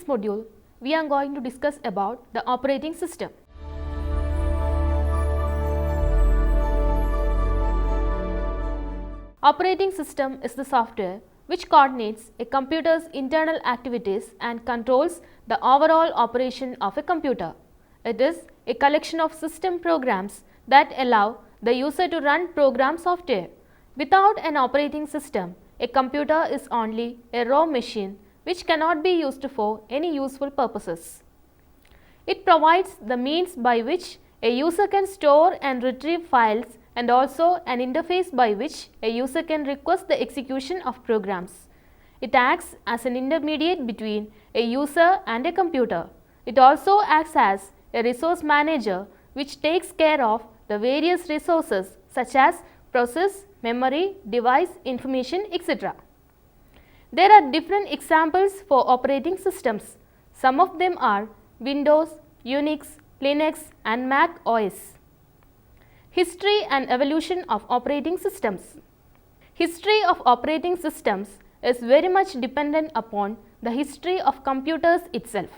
this module, we are going to discuss about the operating system. Operating system is the software which coordinates a computer's internal activities and controls the overall operation of a computer. It is a collection of system programs that allow the user to run program software. Without an operating system, a computer is only a raw machine which cannot be used for any useful purposes. It provides the means by which a user can store and retrieve files and also an interface by which a user can request the execution of programs. It acts as an intermediate between a user and a computer. It also acts as a resource manager which takes care of the various resources such as process, memory, device, information, etc. There are different examples for operating systems. Some of them are Windows, Unix, Linux and Mac OS. History and evolution of operating systems. History of operating systems is very much dependent upon the history of computers itself.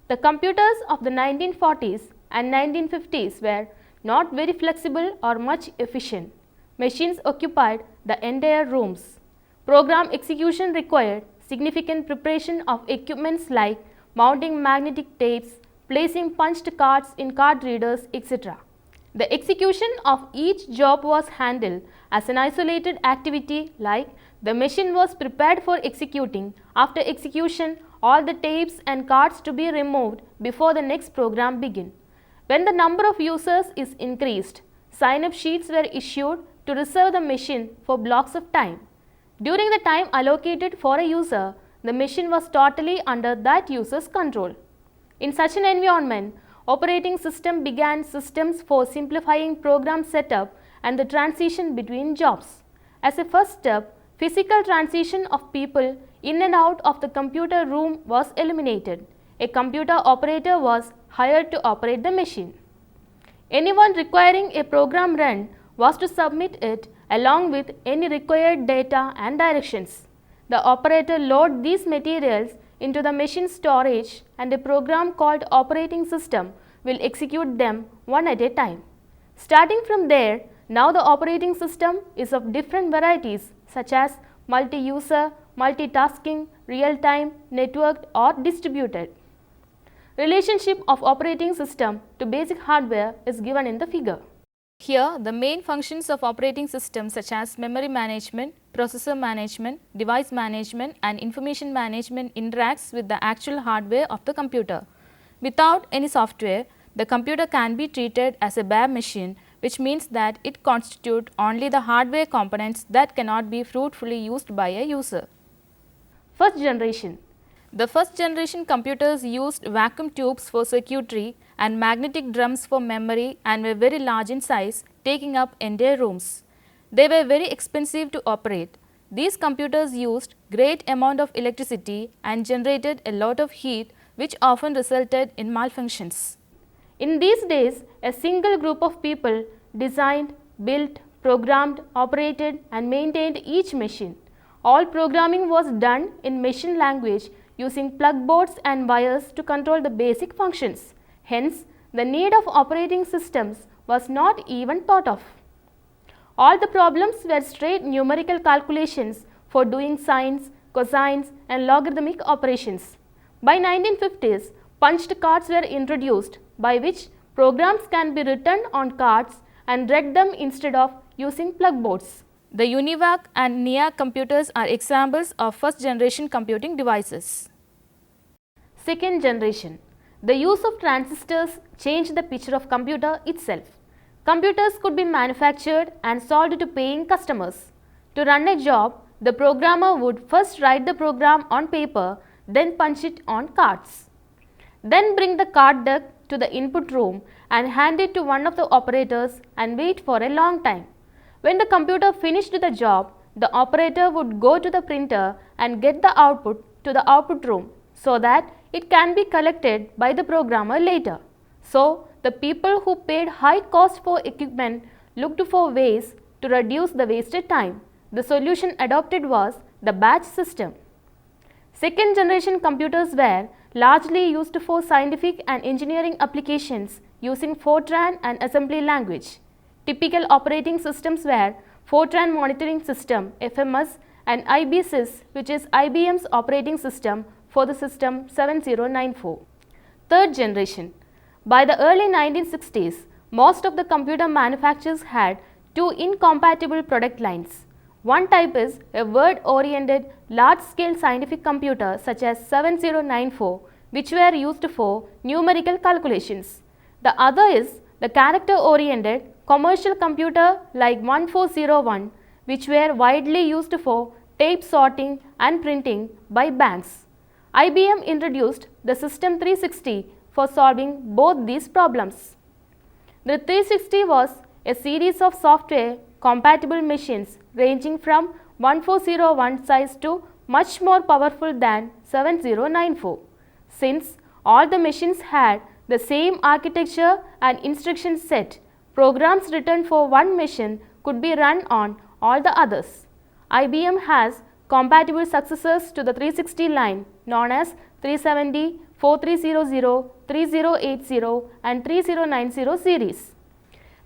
The computers of the 1940s and 1950s were not very flexible or much efficient. Machines occupied the entire rooms. Program execution required significant preparation of equipments like mounting magnetic tapes, placing punched cards in card readers, etc. The execution of each job was handled as an isolated activity, like the machine was prepared for executing. After execution, all the tapes and cards to be removed before the next program began. When the number of users is increased, sign-up sheets were issued to reserve the machine for blocks of time. During the time allocated for a user, the machine was totally under that user's control. In such an environment, operating system began systems for simplifying program setup and the transition between jobs. As a first step, physical transition of people in and out of the computer room was eliminated. A computer operator was hired to operate the machine. Anyone requiring a program run was to submit it along with any required data and directions. The operator loaded these materials into the machine storage and a program called operating system will execute them one at a time. Starting from there, now the operating system is of different varieties such as multi-user, multitasking, real-time, networked or distributed. Relationship of operating system to basic hardware is given in the figure. Here, the main functions of operating system such as memory management, processor management, device management and information management interacts with the actual hardware of the computer. Without any software, the computer can be treated as a bare machine, which means that it constitutes only the hardware components that cannot be fruitfully used by a user. First generation. The first generation computers used vacuum tubes for circuitry and magnetic drums for memory and were very large in size, taking up entire rooms. They were very expensive to operate. These computers used great amount of electricity and generated a lot of heat, which often resulted in malfunctions. In these days, a single group of people designed, built, programmed, operated and maintained each machine. All programming was done in machine language using plug boards and wires to control the basic functions. Hence, the need of operating systems was not even thought of. All the problems were straight numerical calculations for doing sines, cosines and logarithmic operations. By 1950s, punched cards were introduced by which programs can be written on cards and read them instead of using plug boards. The UNIVAC and NEAC computers are examples of first generation computing devices. Second generation. The use of transistors changed the picture of computer itself. Computers could be manufactured and sold to paying customers. To run a job, the programmer would first write the program on paper, then punch it on cards. Then bring the card deck to the input room and hand it to one of the operators and wait for a long time. When the computer finished the job, the operator would go to the printer and get the output to the output room so that it can be collected by the programmer later. So, the people who paid high cost for equipment looked for ways to reduce the wasted time. The solution adopted was the batch system. Second generation computers were largely used for scientific and engineering applications using Fortran and assembly language. Typical operating systems were Fortran Monitoring System (FMS) and IBSys, which is IBM's operating system for the system 7094. Third generation. By the early 1960s, most of the computer manufacturers had two incompatible product lines. One type is a word-oriented large-scale scientific computer such as 7094, which were used for numerical calculations. The other is the character-oriented commercial computer like 1401, which were widely used for tape sorting and printing by banks. IBM introduced the System 360 for solving both these problems. The 360 was a series of software compatible machines ranging from 1401 size to much more powerful than 7094. Since all the machines had the same architecture and instruction set, programs written for one machine could be run on all the others. IBM has compatible successors to the 360 line known as 370, 4300, 3080 and 3090 series.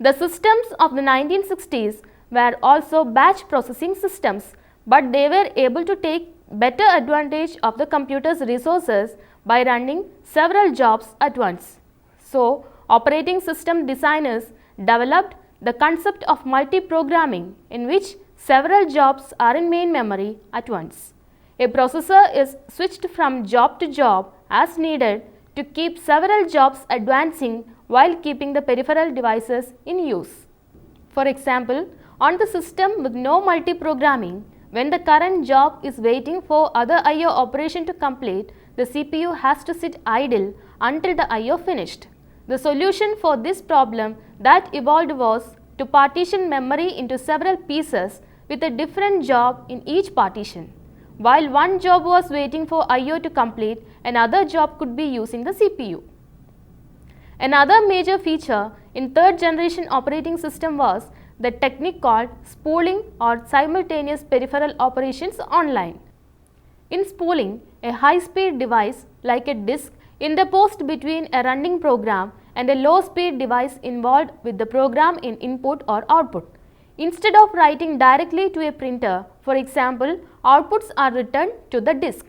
The systems of the 1960s were also batch processing systems, but they were able to take better advantage of the computer's resources by running several jobs at once. So, operating system designers developed the concept of multi-programming, in which several jobs are in main memory at once. A processor is switched from job to job as needed to keep several jobs advancing while keeping the peripheral devices in use. For example, on the system with no multi-programming, when the current job is waiting for other I/O operation to complete, the CPU has to sit idle until the I/O finished. The solution for this problem that evolved was to partition memory into several pieces with a different job in each partition. While one job was waiting for I/O to complete, another job could be using the CPU. Another major feature in third generation operating system was the technique called spooling or simultaneous peripheral operations online. In spooling, a high-speed device like a disk interposed between a running program and a low-speed device involved with the program in input or output. Instead of writing directly to a printer, for example, outputs are written to the disk.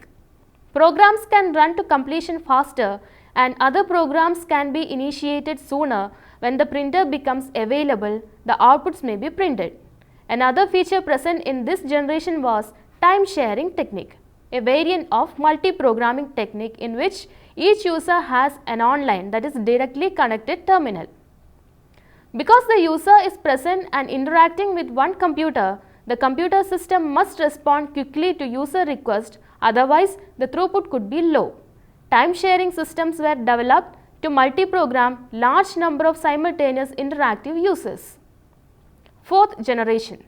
Programs can run to completion faster and other programs can be initiated sooner. When the printer becomes available, the outputs may be printed. Another feature present in this generation was time sharing technique, a variant of multi-programming technique in which each user has an online, that is directly connected terminal. Because the user is present and interacting with one computer, the computer system must respond quickly to user requests, otherwise the throughput could be low. Time sharing systems were developed to multi-program large number of simultaneous interactive users. Fourth generation.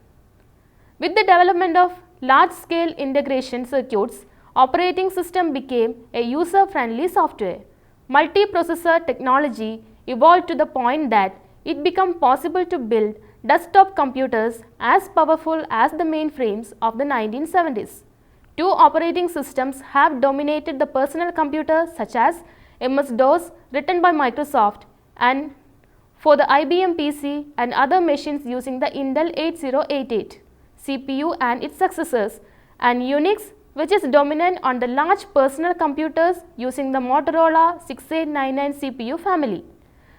With the development of large-scale integration circuits, operating system became a user-friendly software. Multiprocessor technology evolved to the point that it became possible to build desktop computers as powerful as the mainframes of the 1970s. Two operating systems have dominated the personal computer, such as MS-DOS written by Microsoft and for the IBM PC and other machines using the Intel 8088 CPU and its successors, and Unix, which is dominant on the large personal computers using the Motorola 6899 CPU family.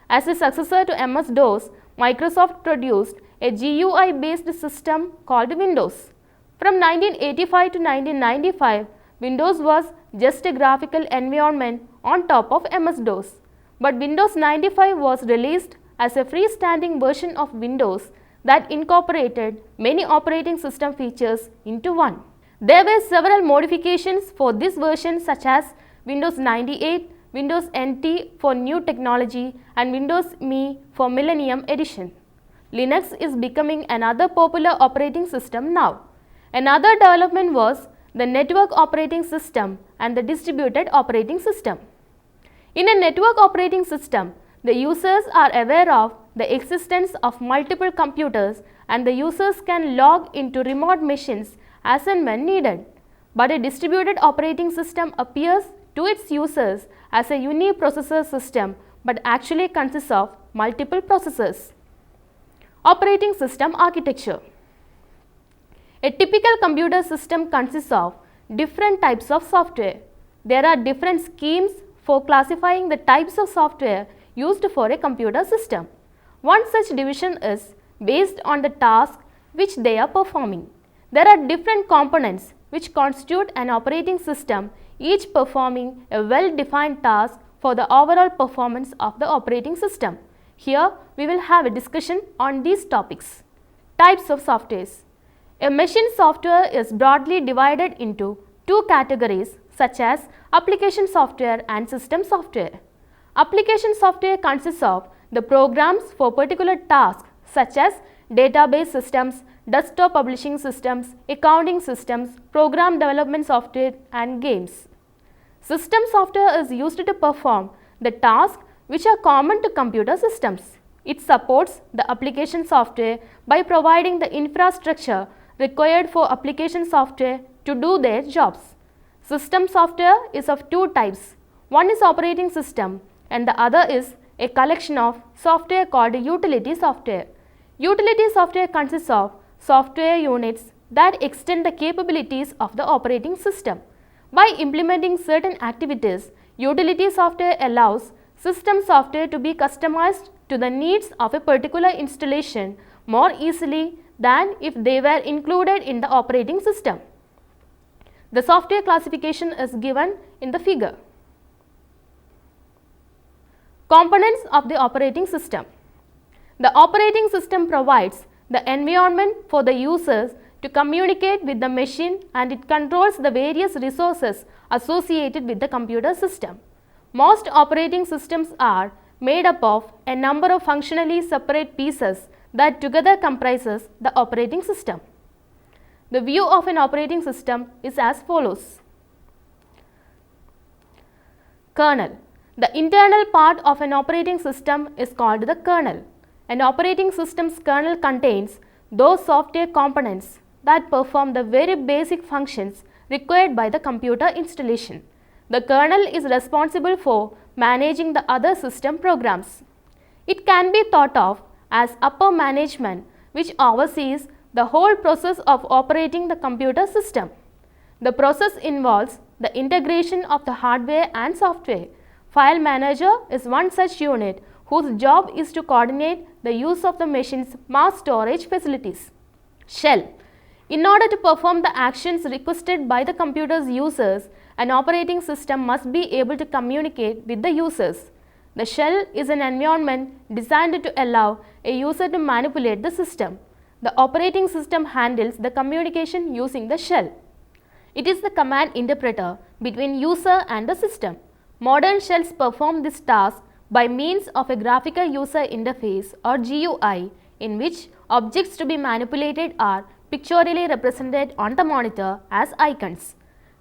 As a successor to MS-DOS, Microsoft produced a GUI based system called Windows. From 1985 to 1995, Windows was just a graphical environment on top of MS-DOS. But Windows 95 was released as a freestanding version of Windows that incorporated many operating system features into one. There were several modifications for this version, such as Windows 98, Windows NT for new technology, and Windows ME for Millennium Edition. Linux is becoming another popular operating system now. Another development was the network operating system and the distributed operating system. In a network operating system, the users are aware of the existence of multiple computers and the users can log into remote machines as and when needed. But a distributed operating system appears to its users as a uniprocessor system but actually consists of multiple processors. Operating system architecture. A typical computer system consists of different types of software. There are different schemes for classifying the types of software used for a computer system. One such division is based on the task which they are performing. There are different components which constitute an operating system, each performing a well-defined task for the overall performance of the operating system. Here we will have a discussion on these topics. Types of softwares. A machine software is broadly divided into two categories such as application software and system software. Application software consists of the programs for particular tasks such as database systems, desktop publishing systems, accounting systems, program development software and games. System software is used to perform the tasks which are common to computer systems. It supports the application software by providing the infrastructure required for application software to do their jobs. System software is of two types. One is operating system and the other is a collection of software called utility software. Utility software consists of software units that extend the capabilities of the operating system. By implementing certain activities, utility software allows system software to be customized to the needs of a particular installation more easily than if they were included in the operating system. The software classification is given in the figure. Components of the operating system. The operating system provides the environment for the users to communicate with the machine and it controls the various resources associated with the computer system. Most operating systems are made up of a number of functionally separate pieces that together comprises the operating system. The view of an operating system is as follows. Kernel. The internal part of an operating system is called the kernel. An operating system's kernel contains those software components that perform the very basic functions required by the computer installation. The kernel is responsible for managing the other system programs. It can be thought of as upper management which oversees the whole process of operating the computer system. The process involves the integration of the hardware and software. File manager is one such unit whose job is to coordinate the use of the machine's mass storage facilities. Shell. In order to perform the actions requested by the computer's users, an operating system must be able to communicate with the users. The shell is an environment designed to allow a user to manipulate the system. The operating system handles the communication using the shell. It is the command interpreter between user and the system. Modern shells perform this task by means of a graphical user interface or GUI in which objects to be manipulated are pictorially represented on the monitor as icons.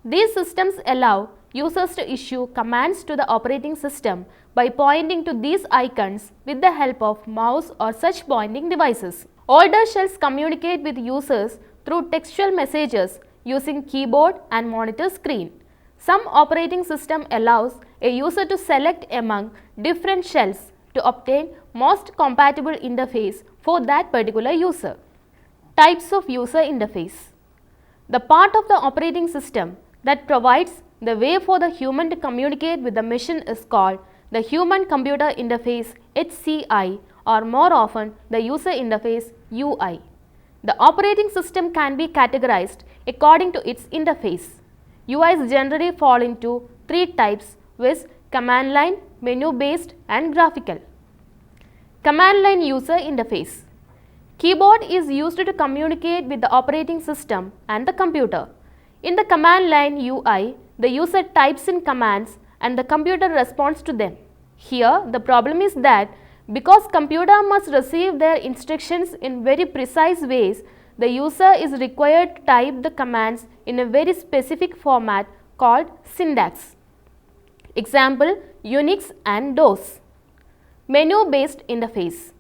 These systems allow users to issue commands to the operating system by pointing to these icons with the help of mouse or such pointing devices. Older shells communicate with users through textual messages using keyboard and monitor screen. Some operating system allows a user to select among different shells to obtain most compatible interface for that particular user. Types of user interface. The part of the operating system that provides the way for the human to communicate with the machine is called the Human Computer Interface HCI, or more often the user interface UI. The operating system can be categorized according to its interface. UIs generally fall into three types, with command line, menu based and graphical. Command line user interface. Keyboard is used to communicate with the operating system and the computer. In the command line UI, the user types in commands and the computer responds to them. Here, the problem is that because computer must receive their instructions in very precise ways, the user is required to type the commands in a very specific format called syntax. Example, Unix and DOS. Menu based interface.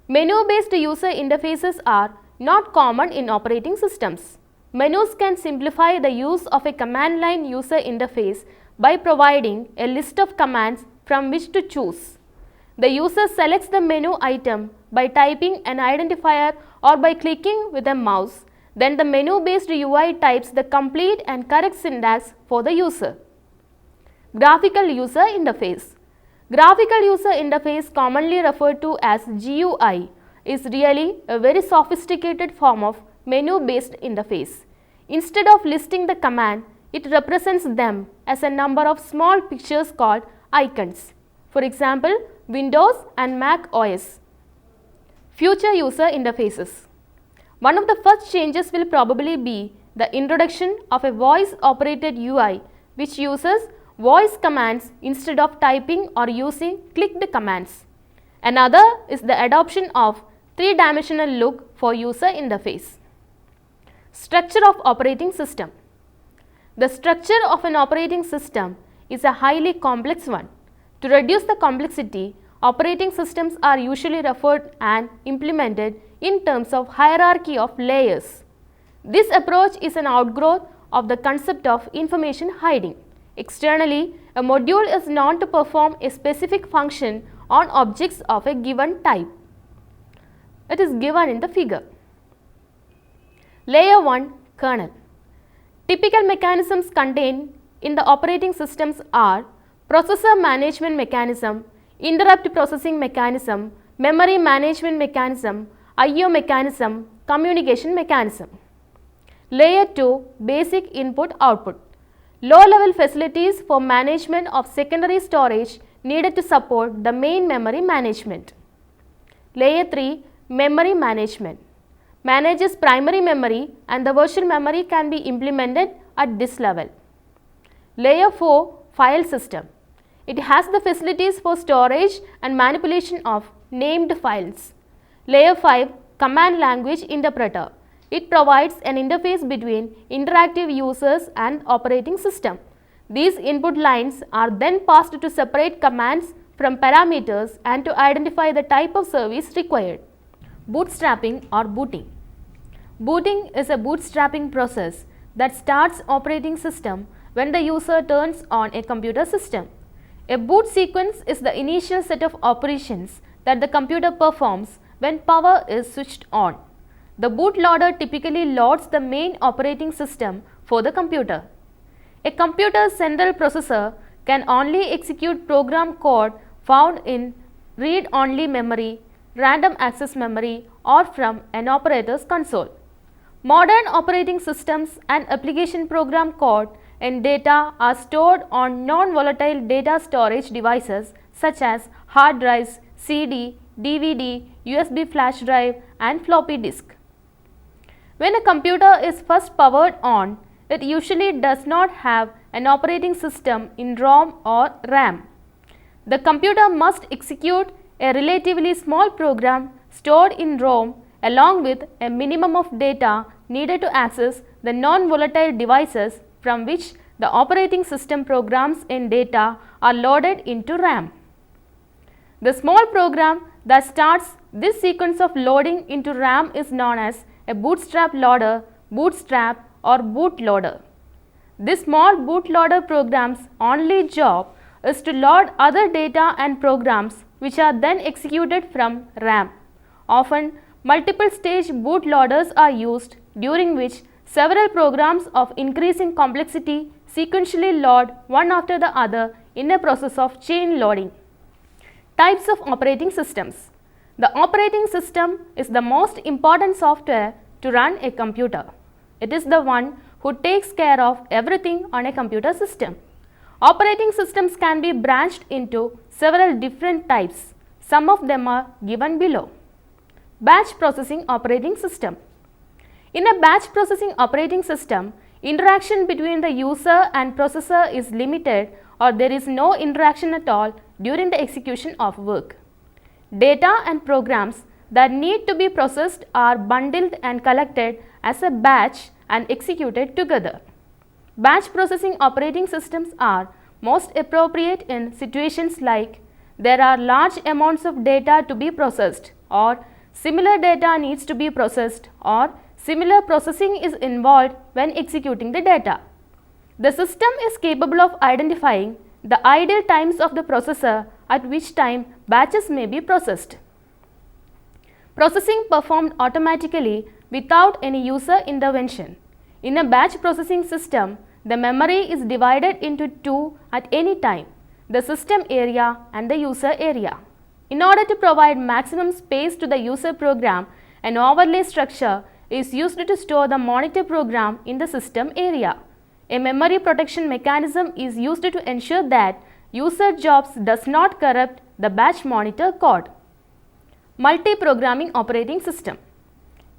Menu based user interfaces are not common in operating systems. Menus can simplify the use of a command line user interface by providing a list of commands from which to choose. The user selects the menu item by typing an identifier or by clicking with a mouse. Then the menu-based UI types the complete and correct syntax for the user. Graphical user interface. Graphical user interface, commonly referred to as GUI, is really a very sophisticated form of menu-based interface. Instead of listing the command, it represents them as a number of small pictures called icons. For example, Windows and Mac OS. Future user interfaces. One of the first changes will probably be the introduction of a voice-operated UI, which uses voice commands instead of typing or using clicked commands. Another is the adoption of three-dimensional look for user interface. Structure of operating system. The structure of an operating system is a highly complex one. To reduce the complexity, operating systems are usually referred and implemented in terms of hierarchy of layers. This approach is an outgrowth of the concept of information hiding. Externally, a module is known to perform a specific function on objects of a given type. It is given in the figure. Layer 1, kernel. Typical mechanisms contained in the operating systems are processor management mechanism, interrupt processing mechanism, memory management mechanism, I/O mechanism, communication mechanism. Layer 2, basic input-output. Low-level facilities for management of secondary storage needed to support the main memory management. Layer 3, memory management. Manages primary memory and the virtual memory can be implemented at this level. Layer 4, file system. It has the facilities for storage and manipulation of named files. Layer 5, command language interpreter. It provides an interface between interactive users and operating system. These input lines are then passed to separate commands from parameters and to identify the type of service required. Bootstrapping or booting. Booting is a bootstrapping process that starts operating system when the user turns on a computer system. A boot sequence is the initial set of operations that the computer performs when power is switched on. The bootloader typically loads the main operating system for the computer. A computer's central processor can only execute program code found in read-only memory, random access memory, or from an operator's console. Modern operating systems and application program code and data are stored on non-volatile data storage devices such as hard drives, CD, DVD, USB flash drive, and floppy disk. When a computer is first powered on, it usually does not have an operating system in ROM or RAM. The computer must execute a relatively small program stored in ROM along with a minimum of data needed to access the non-volatile devices from which the operating system programs and data are loaded into RAM. The small program that starts this sequence of loading into RAM is known as a bootstrap loader, bootstrap, or bootloader. This small bootloader program's only job is to load other data and programs which are then executed from RAM. Often, multiple stage bootloaders are used during which several programs of increasing complexity sequentially load one after the other in a process of chain loading. Types of operating systems. The operating system is the most important software to run a computer. It is the one who takes care of everything on a computer system. Operating systems can be branched into several different types. Some of them are given below. Batch processing operating system. In a batch processing operating system, interaction between the user and processor is limited or there is no interaction at all during the execution of work. Data and programs that need to be processed are bundled and collected as a batch and executed together. Batch processing operating systems are most appropriate in situations like there are large amounts of data to be processed, or similar data needs to be processed, or similar processing is involved when executing the data. The system is capable of identifying the ideal times of the processor at which time batches may be processed. Processing performed automatically without any user intervention. In a batch processing system, the memory is divided into two at any time, the system area and the user area. In order to provide maximum space to the user program, an overlay structure is used to store the monitor program in the system area. A memory protection mechanism is used to ensure that user jobs does not corrupt the batch monitor code. Multi-programming operating system.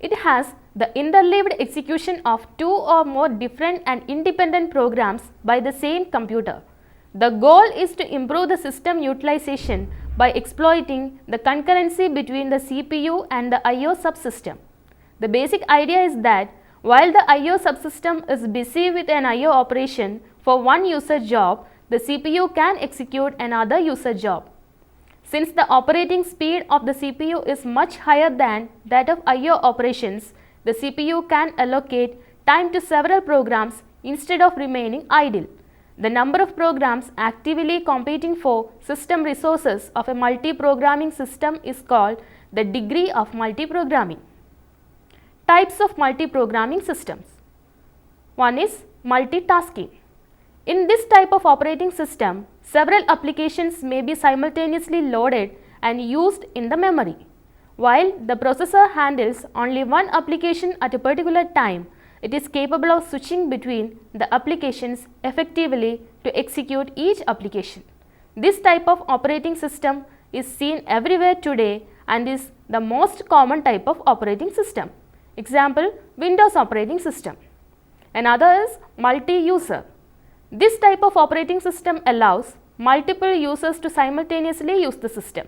It has the interleaved execution of two or more different and independent programs by the same computer. The goal is to improve the system utilization by exploiting the concurrency between the CPU and the I/O subsystem. The basic idea is that while the I/O subsystem is busy with an I/O operation for one user job, the CPU can execute another user job. Since the operating speed of the CPU is much higher than that of I/O operations, the CPU can allocate time to several programs instead of remaining idle. The number of programs actively competing for system resources of a multi-programming system is called the degree of multi-programming. Types of multi-programming systems. One is multitasking. In this type of operating system, several applications may be simultaneously loaded and used in the memory. While the processor handles only one application at a particular time, it is capable of switching between the applications effectively to execute each application. This type of operating system is seen everywhere today and is the most common type of operating system. Example, Windows operating system. Another is multi-user. This type of operating system allows multiple users to simultaneously use the system.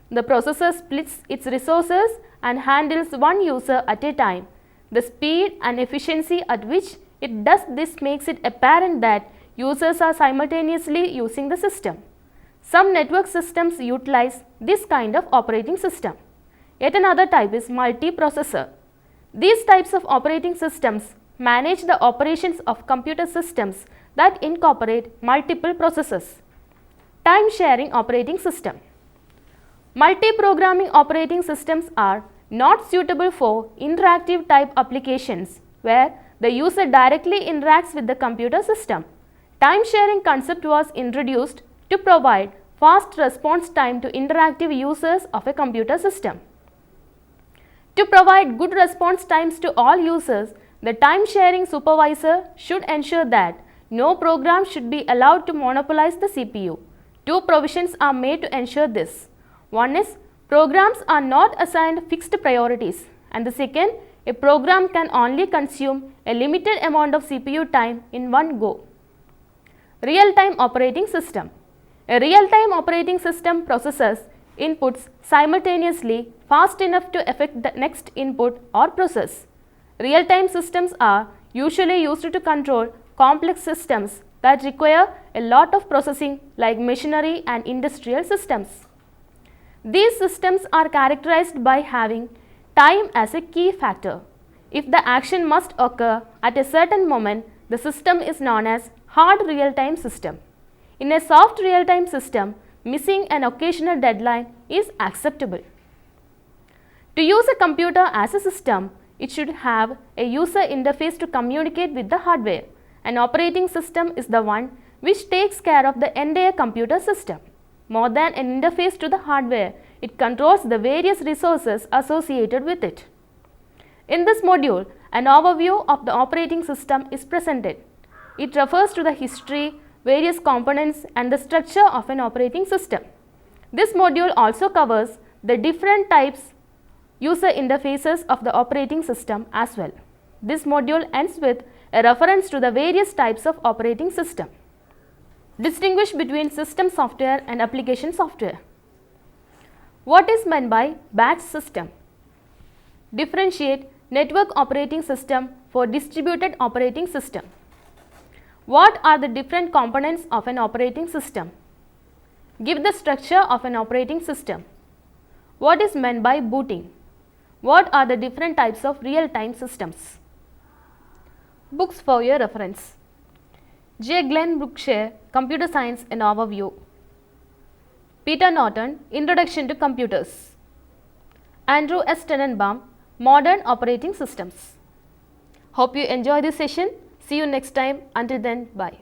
The processor splits its resources and handles one user at a time. The speed and efficiency at which it does this makes it apparent that users are simultaneously using the system. Some network systems utilize this kind of operating system. Yet another type is multiprocessor. These types of operating systems manage the operations of computer systems that incorporate multiple processors. Time-sharing operating system. Multi-programming operating systems are not suitable for interactive type applications where the user directly interacts with the computer system. Time-sharing concept was introduced to provide fast response time to interactive users of a computer system. To provide good response times to all users, the time-sharing supervisor should ensure that no program should be allowed to monopolize the CPU. Two provisions are made to ensure this. One is, programs are not assigned fixed priorities, and the second, a program can only consume a limited amount of CPU time in one go. Real-time operating system. A real-time operating system processes inputs simultaneously fast enough to affect the next input or process. Real-time systems are usually used to control complex systems that require a lot of processing like machinery and industrial systems. These systems are characterized by having time as a key factor. If the action must occur at a certain moment, the system is known as hard real-time system. In a soft real-time system, missing an occasional deadline is acceptable. To use a computer as a system, it should have a user interface to communicate with the hardware. An operating system is the one which takes care of the entire computer system. More than an interface to the hardware, it controls the various resources associated with it. In this module, an overview of the operating system is presented. It refers to the history, various components and the structure of an operating system. This module also covers the different types user interfaces of the operating system as well. This module ends with a reference to the various types of operating system. Distinguish between system software and application software. What is meant by batch system? Differentiate network operating system for distributed operating system. What are the different components of an operating system? Give the structure of an operating system. What is meant by booting? What are the different types of real-time systems? Books for your reference. J. Glenn Brookshire, Computer Science in Overview. Peter Norton, Introduction to Computers. Andrew S. Tenenbaum, Modern Operating Systems. Hope you enjoy this session. See you next time. Until then, bye.